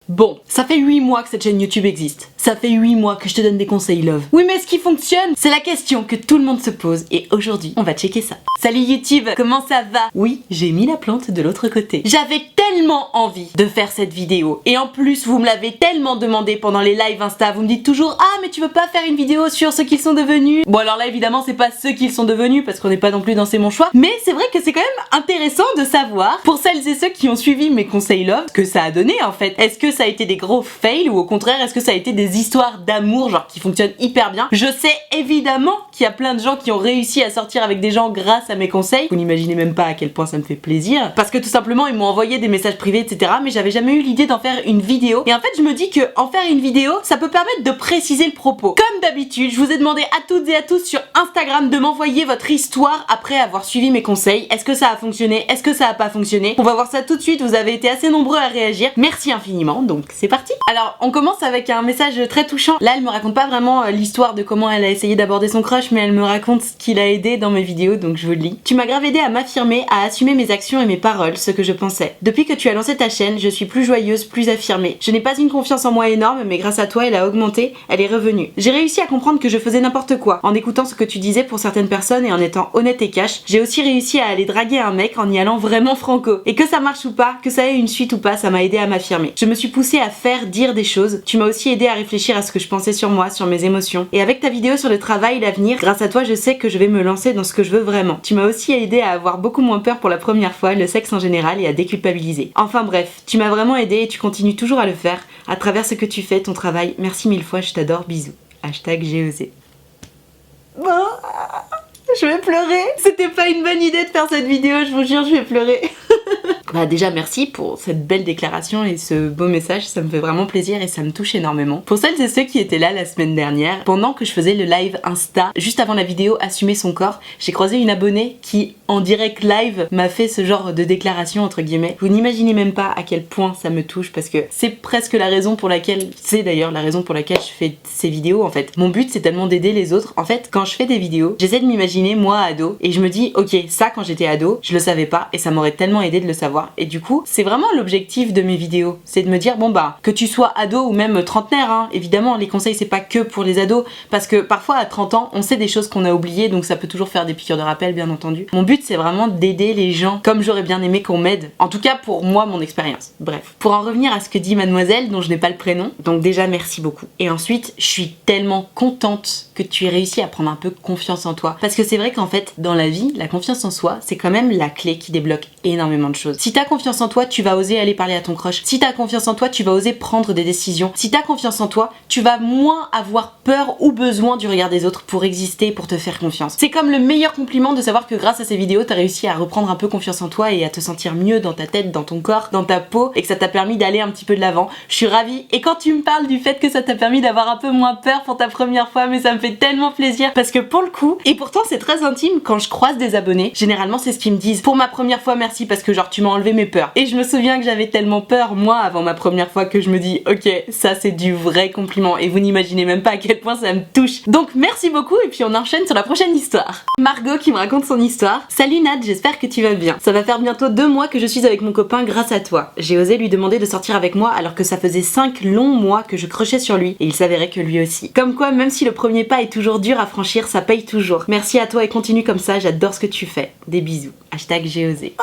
Bon, ça fait 8 mois que cette chaîne YouTube existe. Ça fait 8 mois que je te donne des conseils love. Oui, mais est-ce qu'il fonctionne? C'est la question que tout le monde se pose et aujourd'hui, on va checker ça. Salut YouTube, comment ça va? Oui, j'ai mis la plante de l'autre côté. J'avais tellement envie de faire cette vidéo et en plus, vous me l'avez tellement demandé pendant les lives Insta. Vous me dites toujours, ah mais tu veux pas faire une vidéo sur ce qu'ils sont devenus? Bon alors là, évidemment, c'est pas ce qu'ils sont devenus parce qu'on n'est pas non plus dans C'est mon choix. Mais c'est vrai que c'est quand même intéressant de savoir, pour celles et ceux qui ont suivi mes conseils love, ce que ça a donné en fait. Est-ce que ça a été des gros fails ou au contraire est-ce que ça a été des histoires d'amour genre qui fonctionnent hyper bien? Je sais évidemment qu'il y a plein de gens qui ont réussi à sortir avec des gens grâce à mes conseils. Vous n'imaginez même pas à quel point ça me fait plaisir parce que tout simplement ils m'ont envoyé des messages privés etc, mais j'avais jamais eu l'idée d'en faire une vidéo et en fait je me dis que en faire une vidéo ça peut permettre de préciser le propos. Comme d'habitude je vous ai demandé à toutes et à tous sur Instagram de m'envoyer votre histoire après avoir suivi mes conseils. Est-ce que ça a fonctionné? Est-ce que ça a pas fonctionné? On va voir ça tout de suite, vous avez été assez nombreux à réagir. Merci infiniment, donc c'est parti. Alors on commence avec un message très touchant. Là elle me raconte pas vraiment l'histoire de comment elle a essayé d'aborder son crush, mais elle me raconte ce qui l'a aidé dans mes vidéos, donc je vous le lis. Tu m'as grave aidé à m'affirmer, à assumer mes actions et mes paroles, ce que je pensais. Depuis que tu as lancé ta chaîne, je suis plus joyeuse, plus affirmée. Je n'ai pas une confiance en moi énorme, mais grâce à toi elle a augmenté, elle est revenue. J'ai réussi à comprendre que je faisais n'importe quoi, en écoutant ce que tu disais pour certaines personnes et en étant honnête et cash. J'ai aussi réussi à aller draguer un mec en y allant vraiment franco. Et que ça marche ou pas, que ça ait une suite ou pas, ça m'a aidé à m'affirmer. Je me suis poussée à faire, dire des choses. Tu m'as aussi aidé à réfléchir à ce que je pensais sur moi, sur mes émotions. Et avec ta vidéo sur le travail, l'avenir, grâce à toi, je sais que je vais me lancer dans ce que je veux vraiment. Tu m'as aussi aidé à avoir beaucoup moins peur pour la première fois, le sexe en général et à déculpabiliser. Enfin bref, tu m'as vraiment aidé et tu continues toujours à le faire à travers ce que tu fais, ton travail. Merci mille fois, je t'adore, bisous. Hashtag j'ai osé. Bon, je vais pleurer. C'était pas une bonne idée de faire cette vidéo, je vous jure, je vais pleurer. Bah déjà merci pour cette belle déclaration et ce beau message, ça me fait vraiment plaisir et ça me touche énormément. Pour celles et ceux qui étaient là la semaine dernière, pendant que je faisais le live Insta, juste avant la vidéo Assumer son corps, j'ai croisé une abonnée qui en direct live m'a fait ce genre de déclaration entre guillemets. Vous n'imaginez même pas à quel point ça me touche parce que c'est presque la raison pour laquelle, c'est d'ailleurs la raison pour laquelle je fais ces vidéos en fait. Mon but c'est tellement d'aider les autres. En fait quand je fais des vidéos, j'essaie de m'imaginer moi ado et je me dis ok ça quand j'étais ado, je le savais pas et ça m'aurait tellement aidé de le savoir. Et du coup, c'est vraiment l'objectif de mes vidéos. C'est de me dire, bon bah, que tu sois ado ou même trentenaire, hein, évidemment, les conseils c'est pas que pour les ados, parce que parfois à 30 ans, on sait des choses qu'on a oubliées, donc ça peut toujours faire des piqûres de rappel, bien entendu. Mon but c'est vraiment d'aider les gens, comme j'aurais bien aimé qu'on m'aide. En tout cas pour moi, mon expérience. Bref. Pour en revenir à ce que dit mademoiselle, dont je n'ai pas le prénom, donc déjà merci beaucoup. Et ensuite, je suis tellement contente que tu aies réussi à prendre un peu confiance en toi. Parce que c'est vrai qu'en fait, dans la vie, la confiance en soi, c'est quand même la clé qui débloque énormément de choses. Si t'as confiance en toi, tu vas oser aller parler à ton crush. Si t'as confiance en toi, tu vas oser prendre des décisions. Si t'as confiance en toi, tu vas moins avoir peur ou besoin du regard des autres pour exister, pour te faire confiance. C'est comme le meilleur compliment de savoir que grâce à ces vidéos, t'as réussi à reprendre un peu confiance en toi et à te sentir mieux dans ta tête, dans ton corps, dans ta peau et que ça t'a permis d'aller un petit peu de l'avant. Je suis ravie. Et quand tu me parles du fait que ça t'a permis d'avoir un peu moins peur pour ta première fois, mais ça me fait tellement plaisir parce que pour le coup, et pourtant c'est très intime quand je croise des abonnés, généralement c'est ce qu'ils me disent. Pour ma première fois, merci parce que genre tu m'as enlevé mes peurs. Et je me souviens que j'avais tellement peur moi avant ma première fois que je me dis ok ça c'est du vrai compliment et vous n'imaginez même pas à quel point ça me touche. Donc merci beaucoup et puis on enchaîne sur la prochaine histoire. Margot qui me raconte son histoire. Salut Nad, j'espère que tu vas bien. Ça va faire bientôt 2 mois que je suis avec mon copain grâce à toi. J'ai osé lui demander de sortir avec moi alors que ça faisait 5 longs mois que je crushais sur lui et il s'avérait que lui aussi. Comme quoi même si le premier pas est toujours dur à franchir, ça paye toujours. Merci à toi et continue comme ça, j'adore ce que tu fais. Des bisous. Hashtag j'ai osé.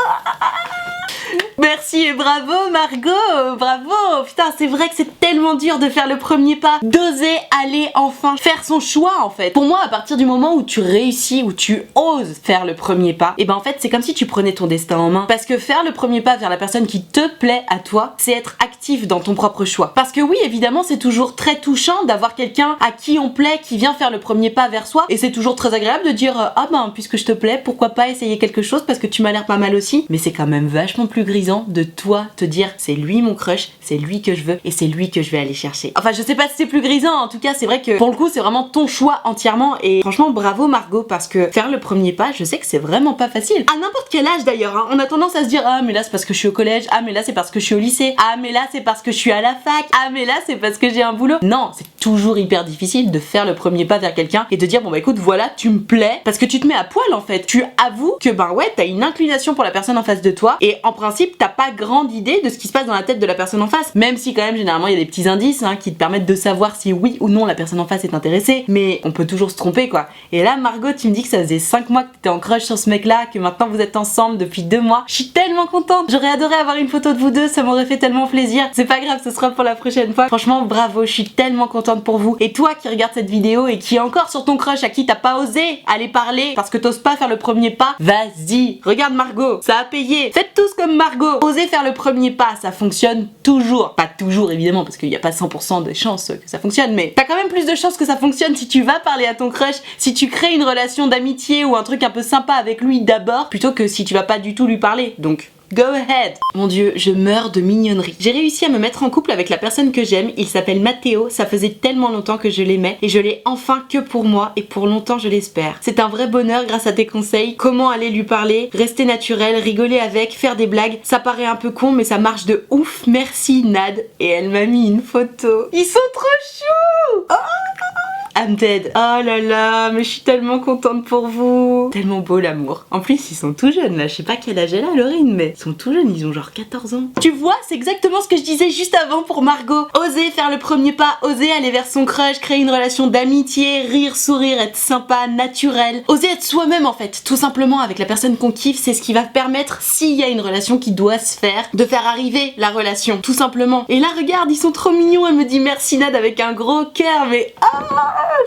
Merci et bravo Margot, bravo. Putain c'est vrai que c'est tellement dur de faire le premier pas, d'oser aller enfin faire son choix en fait. Pour moi à partir du moment où tu réussis, où tu oses faire le premier pas, et ben en fait c'est comme si tu prenais ton destin en main. Parce que faire le premier pas vers la personne qui te plaît à toi, c'est être actif dans ton propre choix. Parce que oui évidemment c'est toujours très touchant d'avoir quelqu'un à qui on plaît, qui vient faire le premier pas vers soi, et c'est toujours très agréable de dire ah ben puisque je te plais, pourquoi pas essayer quelque chose parce que tu m'as l'air pas mal aussi. Mais c'est quand même vachement plus grisant de toi te dire c'est lui mon crush, c'est lui que je veux et c'est lui que je vais aller chercher. Enfin je sais pas si c'est plus grisant, en tout cas c'est vrai que pour le coup c'est vraiment ton choix entièrement et franchement bravo Margot parce que faire le premier pas je sais que c'est vraiment pas facile. À n'importe quel âge d'ailleurs hein, on a tendance à se dire ah mais là c'est parce que je suis au collège, ah mais là c'est parce que je suis au lycée, ah mais là c'est parce que je suis à la fac, ah mais là c'est parce que j'ai un boulot. Non, c'est toujours hyper difficile de faire le premier pas vers quelqu'un et de dire bon bah écoute voilà tu me plais parce que tu te mets à poil en fait. Tu avoues que ben ouais t'as une inclination pour la personne en face de toi et en principe principe, t'as pas grande idée de ce qui se passe dans la tête de la personne en face. Même si quand même généralement il y a des petits indices qui te permettent de savoir si oui ou non la personne en face est intéressée, mais on peut toujours se tromper quoi. Et là Margot, tu me dis que ça faisait 5 mois que t'étais en crush sur ce mec là, que maintenant vous êtes ensemble depuis 2 mois. Je suis tellement contente, j'aurais adoré avoir une photo de vous deux, ça m'aurait fait tellement plaisir. C'est pas grave, ce sera pour la prochaine fois. Franchement bravo, je suis tellement contente pour vous. Et toi qui regardes cette vidéo et qui est encore sur ton crush à qui t'as pas osé aller parler parce que t'oses pas faire le premier pas, vas-y, regarde Margot, ça a payé. Faites tous comme Margot, osez faire le premier pas, ça fonctionne toujours. Pas toujours évidemment parce qu'il n'y a pas 100% de chances que ça fonctionne, mais t'as quand même plus de chances que ça fonctionne si tu vas parler à ton crush, si tu crées une relation d'amitié ou un truc un peu sympa avec lui d'abord, plutôt que si tu vas pas du tout lui parler. Donc go ahead. Mon dieu, je meurs de mignonnerie. J'ai réussi à me mettre en couple avec la personne que j'aime, il s'appelle Mathéo, ça faisait tellement longtemps que je l'aimais et je l'ai enfin que pour moi et pour longtemps je l'espère. C'est un vrai bonheur grâce à tes conseils, comment aller lui parler, rester naturel, rigoler avec, faire des blagues, ça paraît un peu con mais ça marche de ouf, merci Nad. Et elle m'a mis une photo. Ils sont trop choux. Oh, I'm dead. Oh là là, mais je suis tellement contente pour vous. Tellement beau l'amour. En plus, ils sont tout jeunes là. Je sais pas quel âge elle a, Laurine, mais ils sont tout jeunes. Ils ont genre 14 ans. Tu vois, c'est exactement ce que je disais juste avant pour Margot. Oser faire le premier pas, oser aller vers son crush, créer une relation d'amitié, rire, sourire, être sympa, naturel. Oser être soi-même en fait. Tout simplement avec la personne qu'on kiffe, c'est ce qui va permettre, s'il y a une relation qui doit se faire, de faire arriver la relation. Tout simplement. Et là, regarde, ils sont trop mignons. Elle me dit merci Nad avec un gros cœur, mais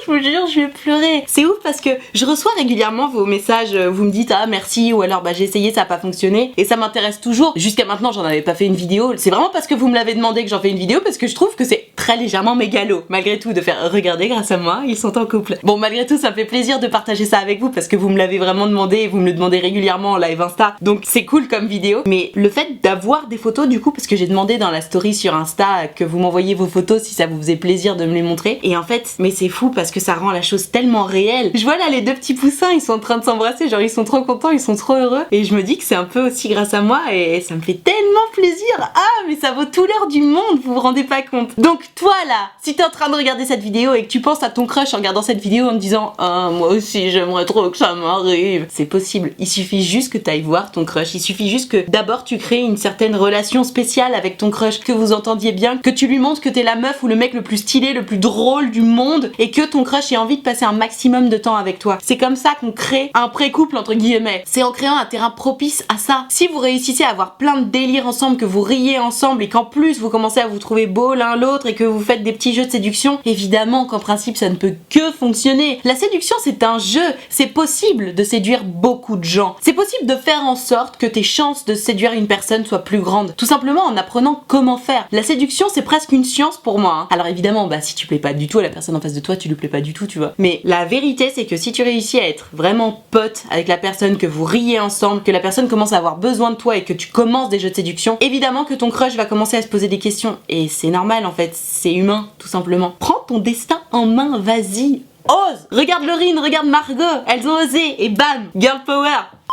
je vous jure, je vais pleurer. C'est ouf parce que je reçois régulièrement vos messages, vous me dites ah merci ou alors bah j'ai essayé, ça a pas fonctionné et ça m'intéresse toujours. Jusqu'à maintenant, j'en avais pas fait une vidéo. C'est vraiment parce que vous me l'avez demandé que j'en fais une vidéo parce que je trouve que c'est très légèrement mégalo. Malgré tout, de faire regarder grâce à moi, ils sont en couple. Bon, malgré tout, ça me fait plaisir de partager ça avec vous parce que vous me l'avez vraiment demandé et vous me le demandez régulièrement en live Insta. Donc c'est cool comme vidéo. Mais le fait d'avoir des photos du coup, parce que j'ai demandé dans la story sur Insta que vous m'envoyiez vos photos si ça vous faisait plaisir de me les montrer. Et en fait, mais c'est fou parce que ça rend la chose tellement réelle. Je vois là les deux petits poussins, ils sont en train de s'embrasser, genre ils sont trop contents, ils sont trop heureux. Et je me dis que c'est un peu aussi grâce à moi et ça me fait tellement plaisir. Ah mais ça vaut tout l'or du monde, vous vous rendez pas compte. Donc toi là, si t'es en train de regarder cette vidéo et que tu penses à ton crush en regardant cette vidéo en te disant ah moi aussi j'aimerais trop que ça m'arrive, c'est possible. Il suffit juste que t'ailles voir ton crush, il suffit juste que d'abord tu crées une certaine relation spéciale avec ton crush, que vous entendiez bien, que tu lui montres que t'es la meuf ou le mec le plus stylé, le plus drôle du monde et que ton crush ait envie de passer un maximum de temps avec toi. C'est comme ça qu'on crée un pré-couple entre guillemets. C'est en créant un terrain propice à ça. Si vous réussissez à avoir plein de délires ensemble, que vous riez ensemble et qu'en plus vous commencez à vous trouver beaux l'un l'autre et que vous faites des petits jeux de séduction, évidemment qu'en principe ça ne peut que fonctionner. La séduction c'est un jeu, c'est possible de séduire beaucoup de gens. C'est possible de faire en sorte que tes chances de séduire une personne soient plus grandes. Tout simplement en apprenant comment faire. La séduction c'est presque une science pour moi. Alors évidemment, bah si tu plais pas du tout à la personne en face de toi, tu lui plais pas du tout, tu vois. Mais la vérité c'est que si tu réussis à être vraiment pote avec la personne, que vous riez ensemble, que la personne commence à avoir besoin de toi et que tu commences des jeux de séduction, évidemment que ton crush va commencer à se poser des questions. Et c'est normal en fait, c'est humain tout simplement. Prends ton destin en main, vas-y, ose. Regarde Laurine, regarde Margot, elles ont osé et bam, girl power.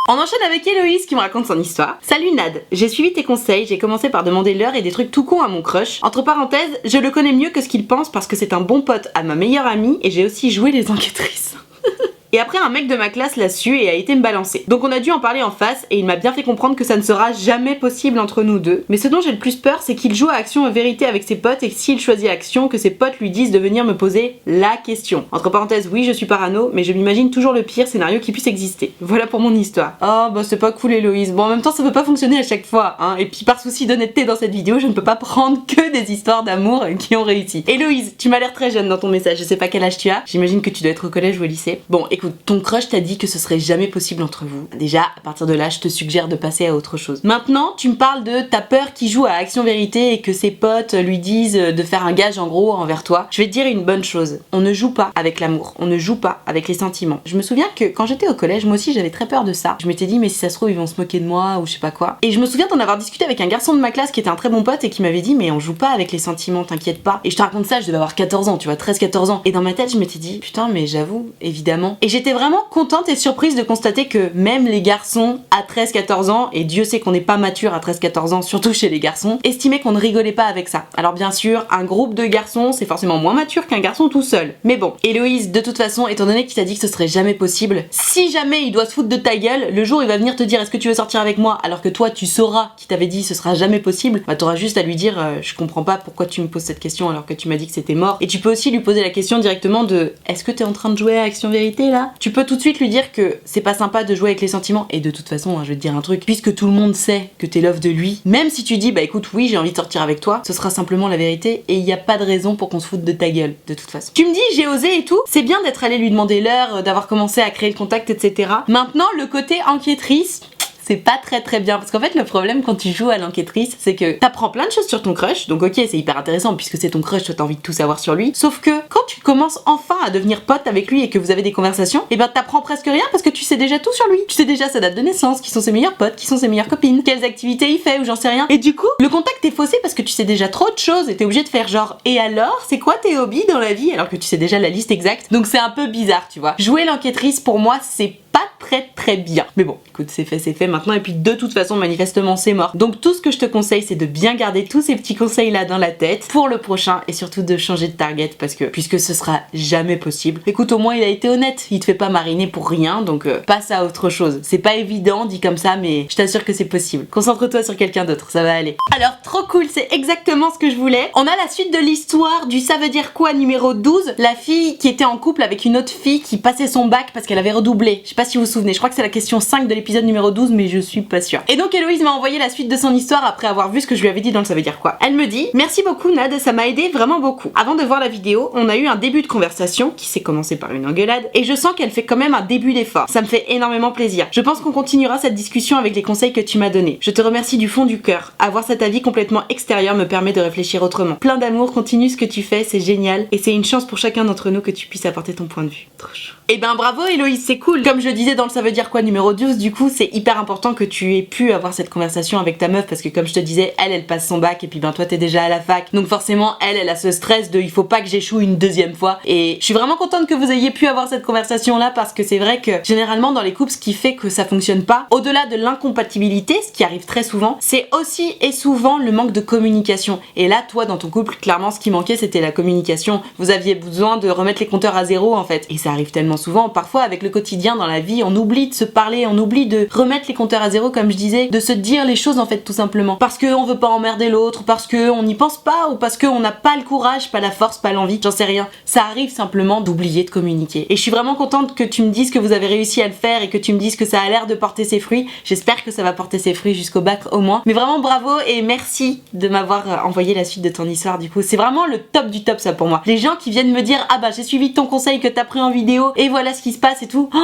On enchaîne avec Héloïse qui me raconte son histoire. Salut Nad, j'ai suivi tes conseils, j'ai commencé par demander l'heure et des trucs tout cons à mon crush. Entre parenthèses, je le connais mieux que ce qu'il pense parce que c'est un bon pote à ma meilleure amie et j'ai aussi joué les enquêtrices. Et après un mec de ma classe l'a su et a été me balancer. Donc on a dû en parler en face et il m'a bien fait comprendre que ça ne sera jamais possible entre nous deux. Mais ce dont j'ai le plus peur c'est qu'il joue à Action et Vérité avec ses potes et que s'il choisit Action, que ses potes lui disent de venir me poser la question. Entre parenthèses, oui je suis parano, mais je m'imagine toujours le pire scénario qui puisse exister. Voilà pour mon histoire. Oh bah c'est pas cool Héloïse. Bon en même temps ça peut pas fonctionner à chaque fois, hein. Et puis par souci d'honnêteté dans cette vidéo, je ne peux pas prendre que des histoires d'amour qui ont réussi. Héloïse, tu m'as l'air très jeune dans ton message, je sais pas quel âge tu as. J'imagine que tu dois être au collège ou au lycée. Bon écoute, ton crush t'a dit que ce serait jamais possible entre vous. Déjà, à partir de là, je te suggère de passer à autre chose. Maintenant, tu me parles de ta peur qui joue à Action Vérité et que ses potes lui disent de faire un gage en gros envers toi. Je vais te dire une bonne chose. On ne joue pas avec l'amour. On ne joue pas avec les sentiments. Je me souviens que quand j'étais au collège, moi aussi j'avais très peur de ça. Je m'étais dit mais si ça se trouve ils vont se moquer de moi ou je sais pas quoi. Et je me souviens d'en avoir discuté avec un garçon de ma classe qui était un très bon pote et qui m'avait dit mais on joue pas avec les sentiments, t'inquiète pas. Et je te raconte ça, je devais avoir 14 ans, tu vois, 13-14 ans. Et dans ma tête, je m'étais dit putain mais j'avoue, évidemment Et j'étais vraiment contente et surprise de constater que même les garçons à 13-14 ans, et Dieu sait qu'on n'est pas mature à 13-14 ans, surtout chez les garçons, estimaient qu'on ne rigolait pas avec ça. Alors bien sûr, un groupe de garçons, c'est forcément moins mature qu'un garçon tout seul. Mais bon, Héloïse, de toute façon, étant donné qu'il t'a dit que ce serait jamais possible, si jamais il doit se foutre de ta gueule, le jour où il va venir te dire est-ce que tu veux sortir avec moi, alors que toi tu sauras qu'il t'avait dit ce sera jamais possible, bah t'auras juste à lui dire je comprends pas pourquoi tu me poses cette question alors que tu m'as dit que c'était mort. Et tu peux aussi lui poser la question directement de est-ce que t'es en train de jouer à Action Vérité là? Tu peux tout de suite lui dire que c'est pas sympa de jouer avec les sentiments, et de toute façon, je vais te dire un truc, puisque tout le monde sait que t'es love de lui, même si tu dis bah écoute oui j'ai envie de sortir avec toi, ce sera simplement la vérité et il y a pas de raison pour qu'on se foute de ta gueule de toute façon. Tu me dis j'ai osé et tout, c'est bien d'être allé lui demander l'heure, d'avoir commencé à créer le contact, etc. Maintenant le côté enquêtrice, c'est pas très bien, parce qu'en fait le problème quand tu joues à l'enquêtrice, c'est que t'apprends plein de choses sur ton crush, donc ok c'est hyper intéressant puisque c'est ton crush, toi t'as envie de tout savoir sur lui, sauf que quand tu commences enfin à devenir pote avec lui et que vous avez des conversations, et ben t'apprends presque rien parce que tu sais déjà tout sur lui. Tu sais déjà sa date de naissance, qui sont ses meilleurs potes, qui sont ses meilleures copines, quelles activités il fait ou j'en sais rien, et du coup le contact est faussé parce que tu sais déjà trop de choses et t'es obligé de faire genre et alors c'est quoi tes hobbies dans la vie alors que tu sais déjà la liste exacte, donc c'est un peu bizarre tu vois. Jouer l'enquêtrice pour moi c'est pas très bien. Mais bon, écoute, c'est fait maintenant et puis de toute façon, manifestement, c'est mort. Donc tout ce que je te conseille, c'est de bien garder tous ces petits conseils là dans la tête pour le prochain et surtout de changer de target parce que puisque ce sera jamais possible. Écoute, au moins il a été honnête, il te fait pas mariner pour rien, donc passe à autre chose. C'est pas évident dit comme ça, mais je t'assure que c'est possible. Concentre-toi sur quelqu'un d'autre, ça va aller. Alors trop cool, c'est exactement ce que je voulais. On a la suite de l'histoire du ça veut dire quoi numéro 12, la fille qui était en couple avec une autre fille qui passait son bac parce qu'elle avait redoublé. Je sais pas si vous vous souvenez, je crois que c'est la question 5 de l'épisode numéro 12, mais je suis pas sûre. Et donc Héloïse m'a envoyé la suite de son histoire après avoir vu ce que je lui avais dit dans le ça veut dire quoi. Elle me dit merci beaucoup Nad, ça m'a aidé vraiment beaucoup. Avant de voir la vidéo, on a eu un début de conversation qui s'est commencé par une engueulade et je sens qu'elle fait quand même un début d'effort. Ça me fait énormément plaisir. Je pense qu'on continuera cette discussion avec les conseils que tu m'as donnés. Je te remercie du fond du cœur. Avoir cet avis complètement extérieur me permet de réfléchir autrement. Plein d'amour, continue ce que tu fais, c'est génial et c'est une chance pour chacun d'entre nous que tu puisses apporter ton point de vue. Trop chaud. Et ben bravo Héloïse, c'est cool. Comme je le disais dans le ça veut dire quoi numéro 12, du coup c'est hyper important que tu aies pu avoir cette conversation avec ta meuf parce que comme je te disais, elle passe son bac et puis ben toi t'es déjà à la fac. Donc forcément elle a ce stress de il faut pas que j'échoue une deuxième fois. Et je suis vraiment contente que vous ayez pu avoir cette conversation là parce que c'est vrai que généralement dans les couples ce qui fait que ça fonctionne pas, au-delà de l'incompatibilité, ce qui arrive très souvent, c'est aussi et souvent le manque de communication. Et là toi dans ton couple, clairement ce qui manquait c'était la communication. Vous aviez besoin de remettre les compteurs à zéro en fait. Et ça arrive tellement souvent, parfois avec le quotidien dans la vie, on oublie de se parler, on oublie de remettre les compteurs à zéro comme je disais, de se dire les choses en fait tout simplement. Parce qu'on veut pas emmerder l'autre, parce qu'on n'y pense pas ou parce qu'on n'a pas le courage, pas la force, pas l'envie, j'en sais rien. Ça arrive simplement d'oublier de communiquer. Et je suis vraiment contente que tu me dises que vous avez réussi à le faire et que tu me dises que ça a l'air de porter ses fruits. J'espère que ça va porter ses fruits jusqu'au bac au moins. Mais vraiment bravo et merci de m'avoir envoyé la suite de ton histoire du coup. C'est vraiment le top du top ça pour moi. Les gens qui viennent me dire ah bah j'ai suivi ton conseil que t'as pris en vidéo et voilà ce qui se passe et tout. Oh,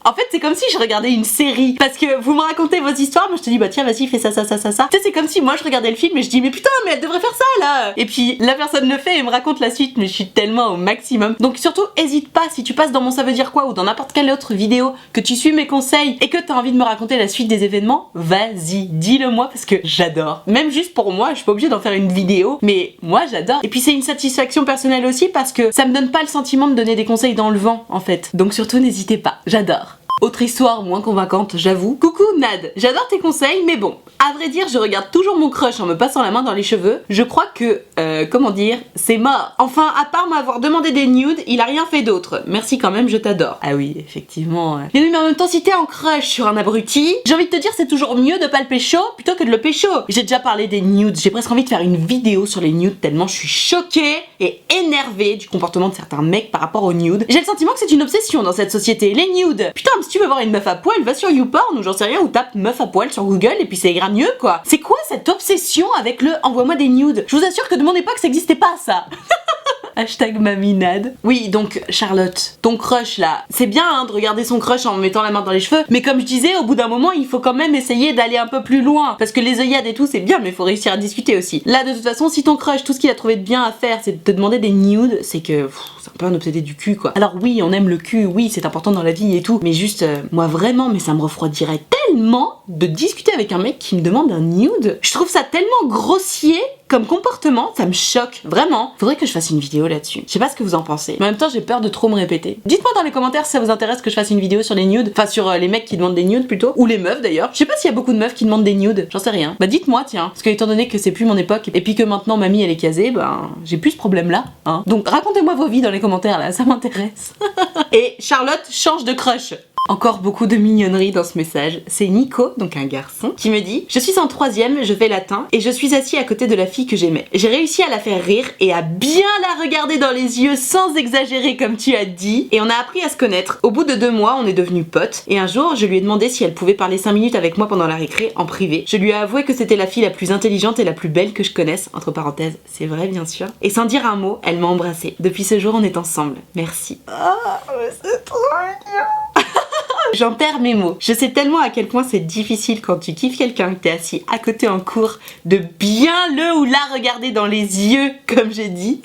en fait c'est comme si je regardais une série parce que vous me racontez vos histoires, moi je te dis bah tiens vas-y fais ça. Tu sais c'est comme si moi je regardais le film et je dis mais putain mais elle devrait faire ça là. Et puis la personne le fait et me raconte la suite mais je suis tellement au maximum. Donc surtout hésite pas si tu passes dans mon ça veut dire quoi ou dans n'importe quelle autre vidéo que tu suis mes conseils et que t'as envie de me raconter la suite des événements, vas-y dis-le moi parce que j'adore. Même juste pour moi, je suis pas obligée d'en faire une vidéo mais moi j'adore. Et puis c'est une satisfaction personnelle aussi parce que ça me donne pas le sentiment de donner des conseils dans le vent en fait. Donc surtout n'hésitez pas, j'adore. Autre histoire moins convaincante, j'avoue. Coucou Nad, j'adore tes conseils, mais bon, à vrai dire, je regarde toujours mon crush en me passant la main dans les cheveux. Je crois que, comment dire, c'est mort. Enfin, à part m'avoir demandé des nudes, il a rien fait d'autre. Merci quand même, je t'adore. Ah oui, effectivement. Mais oui, mais en même temps, si t'es en crush sur un abruti, j'ai envie de te dire, c'est toujours mieux de pas le pécho plutôt que de le pécho. J'ai déjà parlé des nudes, j'ai presque envie de faire une vidéo sur les nudes tellement je suis choquée et énervée du comportement de certains mecs par rapport aux nudes. J'ai le sentiment que c'est une obsession dans cette société, les nudes. Putain, si tu veux voir une meuf à poil, va sur YouPorn ou j'en sais rien, ou tape meuf à poil sur Google et puis ça ira mieux quoi. C'est quoi cette obsession avec le envoie-moi des nudes? Je vous assure que de mon époque ça existait pas ça. Hashtag maminade. Oui, donc Charlotte, ton crush là, c'est bien hein, de regarder son crush en mettant la main dans les cheveux, mais comme je disais, au bout d'un moment, il faut quand même essayer d'aller un peu plus loin, parce que les œillades et tout, c'est bien, mais il faut réussir à discuter aussi. Là, de toute façon, si ton crush, tout ce qu'il a trouvé de bien à faire, c'est de te demander des nudes, c'est que c'est un peu un obsédé du cul quoi. Alors oui, on aime le cul, oui, c'est important dans la vie et tout, mais juste, moi vraiment, mais ça me refroidirait tellement de discuter avec un mec qui me demande un nude. Je trouve ça tellement grossier comme comportement, ça me choque, vraiment. Faudrait que je fasse une vidéo là-dessus. Je sais pas ce que vous en pensez, mais en même temps j'ai peur de trop me répéter. Dites-moi dans les commentaires si ça vous intéresse que je fasse une vidéo sur les nudes, enfin sur les mecs qui demandent des nudes plutôt, ou les meufs d'ailleurs. Je sais pas s'il y a beaucoup de meufs qui demandent des nudes, j'en sais rien. Bah dites-moi tiens, parce que étant donné que c'est plus mon époque, et puis que maintenant mamie elle est casée, ben j'ai plus ce problème là, hein. Donc racontez-moi vos vies dans les commentaires là, ça m'intéresse. Et Charlotte change de crush. Encore beaucoup de mignonnerie dans ce message. C'est Nico, donc un garçon, qui me dit « Je suis en 3e, je fais latin, et je suis assis à côté de la fille que j'aimais. J'ai réussi à la faire rire et à bien la regarder dans les yeux sans exagérer comme tu as dit, et on a appris à se connaître. Au bout de 2 mois, on est devenus potes, et un jour, je lui ai demandé si elle pouvait parler 5 minutes avec moi pendant la récré, en privé. Je lui ai avoué que c'était la fille la plus intelligente et la plus belle que je connaisse, entre parenthèses, c'est vrai bien sûr. Et sans dire un mot, elle m'a embrassée. Depuis ce jour, on est ensemble. Merci. Oh, c'est trop mignon. J'en perds mes mots. Je sais tellement à quel point c'est difficile quand tu kiffes quelqu'un, que t'es assis à côté en cours, de bien le ou la regarder dans les yeux, comme j'ai dit.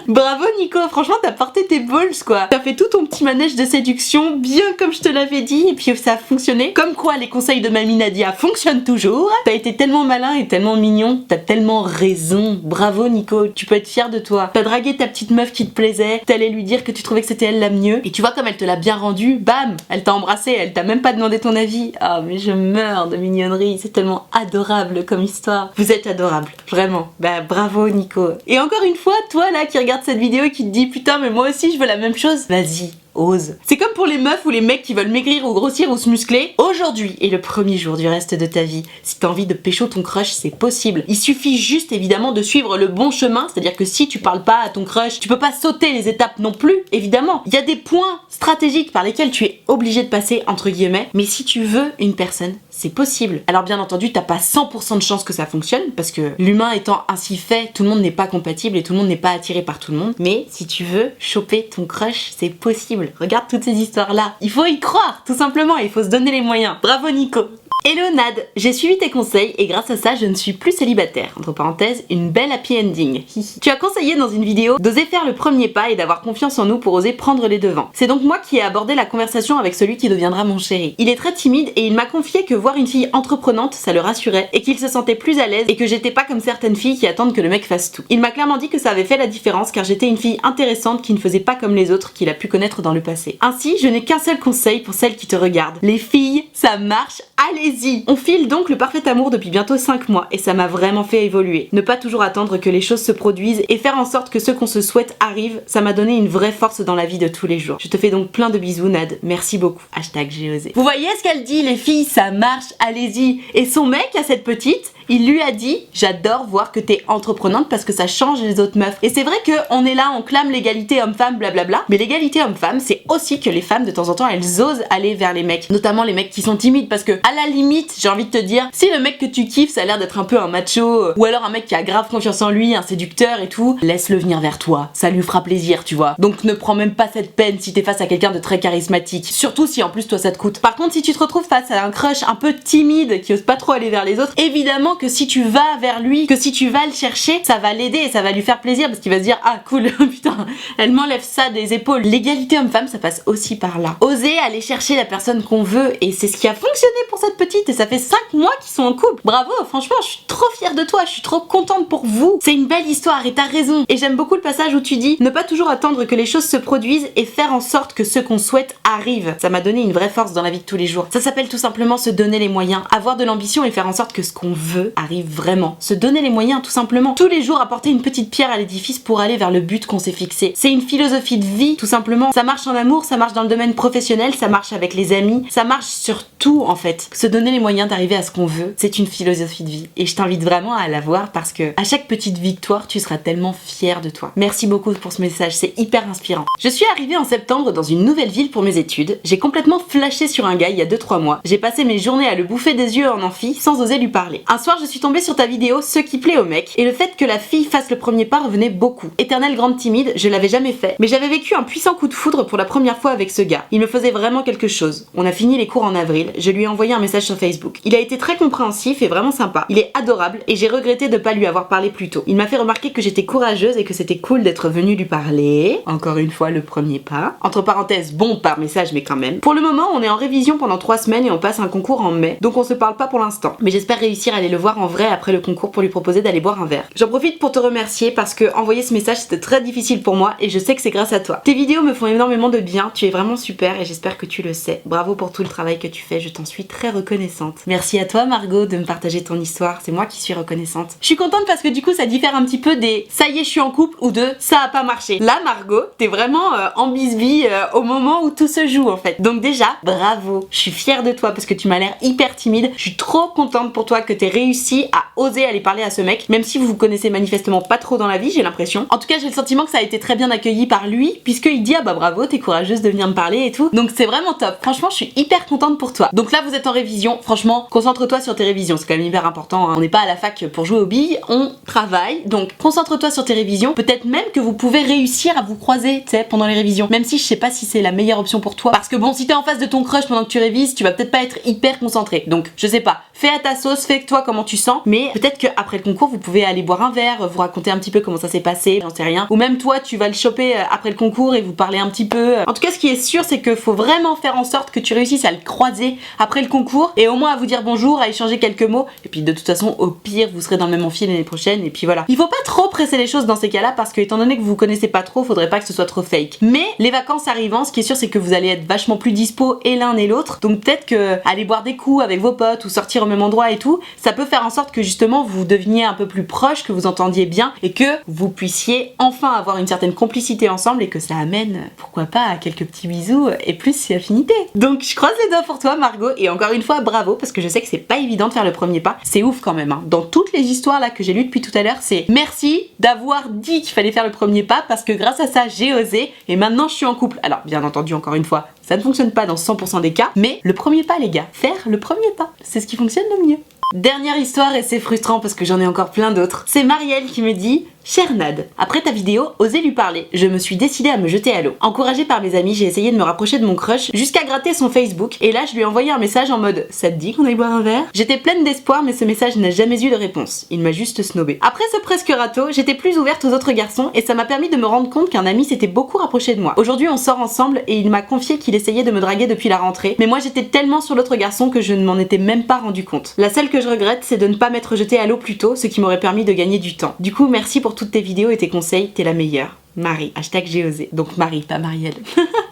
Bravo Nico, franchement t'as porté tes balls quoi. T'as fait tout ton petit manège de séduction, bien comme je te l'avais dit, et puis ça a fonctionné. Comme quoi les conseils de mamie Nadia fonctionnent toujours. T'as été tellement malin et tellement mignon, t'as tellement raison. Bravo Nico, tu peux être fier de toi. T'as dragué ta petite meuf qui te plaisait, t'allais lui dire que tu trouvais que c'était elle la mieux, et tu vois comme elle te l'a bien rendu, bam, elle t'a embrassé, elle t'a même pas demandé ton avis. Ah mais je meurs de mignonnerie, c'est tellement adorable comme histoire. Vous êtes adorable, vraiment. Bah bravo Nico. Et encore une fois, toi là qui regarde cette vidéo et qui te dit putain mais moi aussi je veux la même chose, vas-y. Ose. C'est comme pour les meufs ou les mecs qui veulent maigrir ou grossir ou se muscler. Aujourd'hui est le premier jour du reste de ta vie. Si t'as envie de pécho ton crush, c'est possible. Il suffit juste évidemment de suivre le bon chemin, c'est-à-dire que si tu parles pas à ton crush, tu peux pas sauter les étapes non plus, évidemment. Il y a des points stratégiques par lesquels tu es obligé de passer entre guillemets, mais si tu veux une personne, c'est possible. Alors bien entendu, t'as pas 100% de chance que ça fonctionne, parce que l'humain étant ainsi fait, tout le monde n'est pas compatible et tout le monde n'est pas attiré par tout le monde. Mais si tu veux choper ton crush, c'est possible. Regarde toutes ces histoires-là. Il faut y croire, tout simplement, et il faut se donner les moyens. Bravo Nico. Hello Nad, j'ai suivi tes conseils et grâce à ça je ne suis plus célibataire. Entre parenthèses, une belle happy ending. Tu as conseillé dans une vidéo d'oser faire le premier pas et d'avoir confiance en nous pour oser prendre les devants. C'est donc moi qui ai abordé la conversation avec celui qui deviendra mon chéri. Il est très timide et il m'a confié que voir une fille entreprenante ça le rassurait et qu'il se sentait plus à l'aise et que j'étais pas comme certaines filles qui attendent que le mec fasse tout. Il m'a clairement dit que ça avait fait la différence car j'étais une fille intéressante qui ne faisait pas comme les autres qu'il a pu connaître dans le passé. Ainsi, je n'ai qu'un seul conseil pour celles qui te regardent. Les filles, ça marche, allez-y. On file donc le parfait amour depuis bientôt 5 mois et ça m'a vraiment fait évoluer. Ne pas toujours attendre que les choses se produisent et faire en sorte que ce qu'on se souhaite arrive, ça m'a donné une vraie force dans la vie de tous les jours. Je te fais donc plein de bisous Nad, merci beaucoup. Hashtag j'ai osé. Vous voyez ce qu'elle dit, les filles, ça marche, allez-y. Et son mec à cette petite, il lui a dit « J'adore voir que t'es entreprenante parce que ça change les autres meufs. » Et c'est vrai qu'on est là, on clame l'égalité homme-femme, blablabla. Mais l'égalité homme-femme, c'est aussi que les femmes, de temps en temps, elles osent aller vers les mecs. Notamment les mecs qui sont timides parce que, à la limite, j'ai envie de te dire, si le mec que tu kiffes, ça a l'air d'être un peu un macho, ou alors un mec qui a grave confiance en lui, un séducteur et tout, laisse-le venir vers toi. Ça lui fera plaisir, tu vois. Donc ne prends même pas cette peine si t'es face à quelqu'un de très charismatique. Surtout si en plus toi ça te coûte. Par contre, si tu te retrouves face à un crush un peu timide qui ose pas trop aller vers les autres, évidemment que si tu vas vers lui, que si tu vas le chercher, ça va l'aider et ça va lui faire plaisir parce qu'il va se dire ah cool, putain, elle m'enlève ça des épaules. L'égalité homme-femme, ça passe aussi par là. Oser aller chercher la personne qu'on veut et c'est ce qui a fonctionné pour cette petite et ça fait 5 mois qu'ils sont en couple. Bravo, franchement, je suis trop fière de toi, je suis trop contente pour vous. C'est une belle histoire et t'as raison. Et j'aime beaucoup le passage où tu dis ne pas toujours attendre que les choses se produisent et faire en sorte que ce qu'on souhaite arrive. Ça m'a donné une vraie force dans la vie de tous les jours. Ça s'appelle tout simplement se donner les moyens, avoir de l'ambition et faire en sorte que ce qu'on veut arrive vraiment. Se donner les moyens tout simplement. Tous les jours apporter une petite pierre à l'édifice pour aller vers le but qu'on s'est fixé. C'est une philosophie de vie tout simplement. Ça marche en amour, ça marche dans le domaine professionnel, ça marche avec les amis, ça marche sur tout en fait. Se donner les moyens d'arriver à ce qu'on veut, c'est une philosophie de vie. Et je t'invite vraiment à la voir parce que à chaque petite victoire, tu seras tellement fière de toi. Merci beaucoup pour ce message, c'est hyper inspirant. Je suis arrivée en septembre dans une nouvelle ville pour mes études. J'ai complètement flashé sur un gars il y a 2-3 mois. J'ai passé mes journées à le bouffer des yeux en amphi sans oser lui parler. Un soir, je suis tombée sur ta vidéo Ce qui plaît au mec et le fait que la fille fasse le premier pas revenait beaucoup. Éternelle grande timide, je l'avais jamais fait, mais j'avais vécu un puissant coup de foudre pour la première fois avec ce gars. Il me faisait vraiment quelque chose. On a fini les cours en avril, je lui ai envoyé un message sur Facebook. Il a été très compréhensif et vraiment sympa. Il est adorable et j'ai regretté de pas lui avoir parlé plus tôt. Il m'a fait remarquer que j'étais courageuse et que c'était cool d'être venue lui parler. Encore une fois, le premier pas. Entre parenthèses, bon par message mais quand même. Pour le moment, on est en révision pendant 3 semaines et on passe un concours en mai, donc on se parle pas pour l'instant. Mais j'espère réussir à aller le voir voir en vrai après le concours pour lui proposer d'aller boire un verre. J'en profite pour te remercier parce que envoyer ce message c'était très difficile pour moi et je sais que c'est grâce à toi. Tes vidéos me font énormément de bien, tu es vraiment super et j'espère que tu le sais. Bravo pour tout le travail que tu fais, je t'en suis très reconnaissante. Merci à toi Margot de me partager ton histoire, c'est moi qui suis reconnaissante. Je suis contente parce que du coup ça diffère un petit peu des ça y est je suis en couple ou de ça a pas marché. Là Margot, t'es vraiment en bisbille au moment où tout se joue en fait. Donc déjà, bravo, je suis fière de toi parce que tu m'as l'air hyper timide. Je suis trop contente pour toi que t'aies réussi à oser aller parler à ce mec, même si vous vous connaissez manifestement pas trop dans la vie, j'ai l'impression. En tout cas, j'ai le sentiment que ça a été très bien accueilli par lui, puisqu'il dit ah bah bravo, t'es courageuse de venir me parler et tout. Donc c'est vraiment top. Franchement, je suis hyper contente pour toi. Donc là, vous êtes en révision. Franchement, concentre-toi sur tes révisions. C'est quand même hyper important, hein. On n'est pas à la fac pour jouer aux billes, on travaille. Donc concentre-toi sur tes révisions. Peut-être même que vous pouvez réussir à vous croiser, tu sais, pendant les révisions. Même si je sais pas si c'est la meilleure option pour toi. Parce que bon, si t'es en face de ton crush pendant que tu révises, tu vas peut-être pas être hyper concentré. Donc je sais pas. Fais à ta sauce, fais toi comment tu sens. Mais peut-être qu'après le concours, vous pouvez aller boire un verre, vous raconter un petit peu comment ça s'est passé, j'en sais rien. Ou même toi, tu vas le choper après le concours et vous parler un petit peu. En tout cas, ce qui est sûr, c'est qu'il faut vraiment faire en sorte que tu réussisses à le croiser après le concours et au moins à vous dire bonjour, à échanger quelques mots. Et puis de toute façon, au pire, vous serez dans le même amphi l'année prochaine. Et puis voilà. Il faut pas trop presser les choses dans ces cas-là parce que étant donné que vous vous connaissez pas trop, faudrait pas que ce soit trop fake. Mais les vacances arrivant, ce qui est sûr, c'est que vous allez être vachement plus dispo et l'un et l'autre. Donc peut-être que aller boire des coups avec vos potes ou sortir au même endroit et tout, ça peut faire en sorte que justement vous deveniez un peu plus proches, que vous entendiez bien et que vous puissiez enfin avoir une certaine complicité ensemble et que ça amène, pourquoi pas, à quelques petits bisous et plus affinité. Donc je croise les doigts pour toi Margot et encore une fois bravo parce que je sais que c'est pas évident de faire le premier pas. C'est ouf quand même, hein. Dans toutes les histoires là que j'ai lues depuis tout à l'heure, c'est merci d'avoir dit qu'il fallait faire le premier pas parce que grâce à ça j'ai osé et maintenant je suis en couple. Alors bien entendu encore une fois, ça ne fonctionne pas dans 100% des cas, mais le premier pas les gars, faire le premier pas, c'est ce qui fonctionne le mieux. Dernière histoire et c'est frustrant parce que j'en ai encore plein d'autres. C'est Marielle qui me dit: Chère Nad, après ta vidéo, osez lui parler. Je me suis décidée à me jeter à l'eau. Encouragée par mes amis, j'ai essayé de me rapprocher de mon crush jusqu'à gratter son Facebook et là je lui ai envoyé un message en mode ça te dit qu'on aille boire un verre? J'étais pleine d'espoir mais ce message n'a jamais eu de réponse. Il m'a juste snobé. Après ce presque râteau, j'étais plus ouverte aux autres garçons et ça m'a permis de me rendre compte qu'un ami s'était beaucoup rapproché de moi. Aujourd'hui on sort ensemble et il m'a confié qu'il essayait de me draguer depuis la rentrée, mais moi j'étais tellement sur l'autre garçon que je ne m'en étais même pas rendu compte. La seule que je regrette c'est de ne pas m'être jetée à l'eau plus tôt, ce qui m'aurait permis de gagner du temps. Du coup merci pour toutes tes vidéos et tes conseils, t'es la meilleure. Marie, hashtag j'ai osé. Donc Marie, pas Marielle.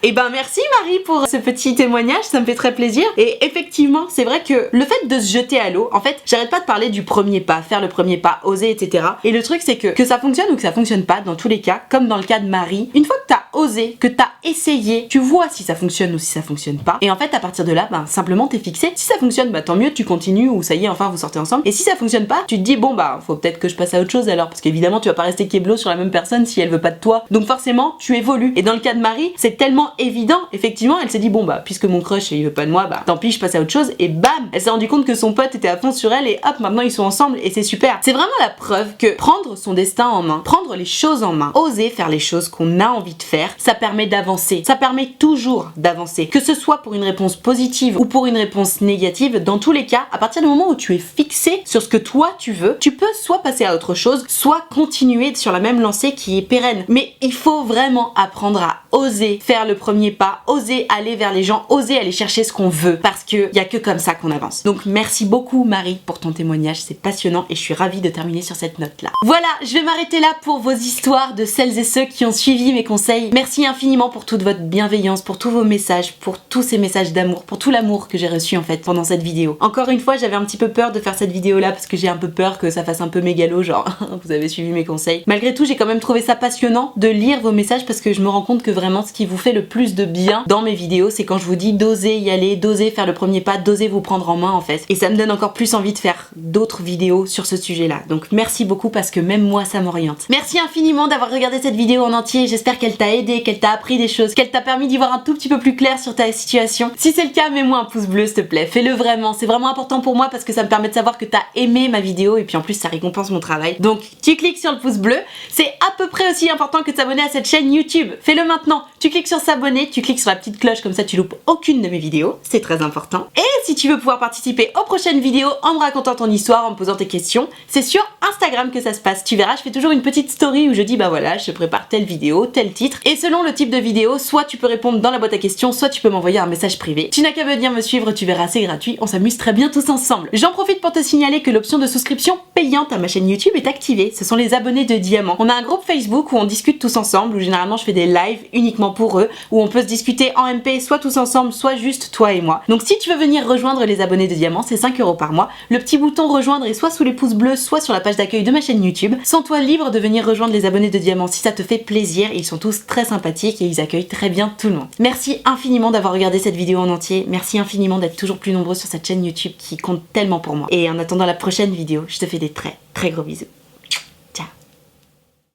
Et ben merci Marie pour ce petit témoignage, ça me fait très plaisir. Et effectivement, c'est vrai que le fait de se jeter à l'eau, en fait, j'arrête pas de parler du premier pas, faire le premier pas, oser, etc. Et le truc c'est que ça fonctionne ou que ça fonctionne pas, dans tous les cas, comme dans le cas de Marie, une fois que t'as osé, que t'as essayé, tu vois si ça fonctionne ou si ça fonctionne pas. Et en fait, à partir de là, ben simplement t'es fixé. Si ça fonctionne, bah tant mieux, tu continues ou ça y est, enfin vous sortez ensemble. Et si ça fonctionne pas, tu te dis bon bah faut peut-être que je passe à autre chose alors, parce qu'évidemment tu vas pas rester keblo sur la même personne si elle veut pas de toi. Donc forcément, tu évolues. Et dans le cas de Marie, c'est tellement évident. Effectivement, elle s'est dit bon bah puisque mon crush il veut pas de moi, bah tant pis, je passe à autre chose. Et bam, elle s'est rendu compte que son pote était à fond sur elle et hop, maintenant ils sont ensemble et c'est super. C'est vraiment la preuve que prendre son destin en main, prendre les choses en main, oser faire les choses qu'on a envie de faire, ça permet d'avancer. Ça permet toujours d'avancer. Que ce soit pour une réponse positive ou pour une réponse négative, dans tous les cas, à partir du moment où tu es fixé sur ce que toi tu veux, tu peux soit passer à autre chose, soit continuer sur la même lancée qui est pérenne. Mais il faut vraiment apprendre à oser faire le premier pas, oser aller vers les gens, oser aller chercher ce qu'on veut, parce que y a que comme ça qu'on avance. Donc merci beaucoup Marie pour ton témoignage, c'est passionnant et je suis ravie de terminer sur cette note là. Voilà, je vais m'arrêter là pour vos histoires de celles et ceux qui ont suivi mes conseils. Merci infiniment pour toute votre bienveillance, pour tous vos messages, pour tous ces messages d'amour, pour tout l'amour que j'ai reçu en fait pendant cette vidéo. Encore une fois, j'avais un petit peu peur de faire cette vidéo là parce que j'ai un peu peur que ça fasse un peu mégalo, genre vous avez suivi mes conseils. Malgré tout, j'ai quand même trouvé ça passionnant de lire vos messages parce que je me rends compte que vraiment ce qui vous fait le plus de bien dans mes vidéos, c'est quand je vous dis d'oser y aller, d'oser faire le premier pas, d'oser vous prendre en main en fait. Et ça me donne encore plus envie de faire d'autres vidéos sur ce sujet là. Donc merci beaucoup parce que même moi ça m'oriente. Merci infiniment d'avoir regardé cette vidéo en entier, j'espère qu'elle t'a aidé, qu'elle t'a appris des choses, qu'elle t'a permis d'y voir un tout petit peu plus clair sur ta situation. Si c'est le cas, mets-moi un pouce bleu s'il te plaît, fais-le vraiment, c'est vraiment important pour moi parce que ça me permet de savoir que t'as aimé ma vidéo et puis en plus ça récompense mon travail. Donc tu cliques sur le pouce bleu, c'est à peu près aussi important que de s'abonner à cette chaîne YouTube. Fais-le maintenant. Tu cliques sur s'abonner, tu cliques sur la petite cloche, comme ça tu loupes aucune de mes vidéos. C'est très important. Et si tu veux pouvoir participer aux prochaines vidéos en me racontant ton histoire, en me posant tes questions, c'est sur Instagram que ça se passe. Tu verras, je fais toujours une petite story où je dis bah voilà, je prépare telle vidéo, tel titre. Et selon le type de vidéo, soit tu peux répondre dans la boîte à questions, soit tu peux m'envoyer un message privé. Tu n'as qu'à venir me suivre, tu verras, c'est gratuit. On s'amuse très bien tous ensemble. J'en profite pour te signaler que l'option de souscription payante à ma chaîne YouTube est activée. Ce sont les abonnés de Diamant. On a un groupe Facebook où on discute tous ensemble, où généralement je fais des lives uniquement pour eux, où on peut se discuter en MP, soit tous ensemble, soit juste toi et moi. Donc si tu veux venir rejoindre les abonnés de Diamant, c'est 5 € par mois. Le petit bouton rejoindre est soit sous les pouces bleus, soit sur la page d'accueil de ma chaîne YouTube. Sens-toi libre de venir rejoindre les abonnés de Diamant si ça te fait plaisir. Ils sont tous très sympathiques et ils accueillent très bien tout le monde. Merci infiniment d'avoir regardé cette vidéo en entier. Merci infiniment d'être toujours plus nombreux sur cette chaîne YouTube qui compte tellement pour moi. Et en attendant la prochaine vidéo, je te fais des très gros bisous.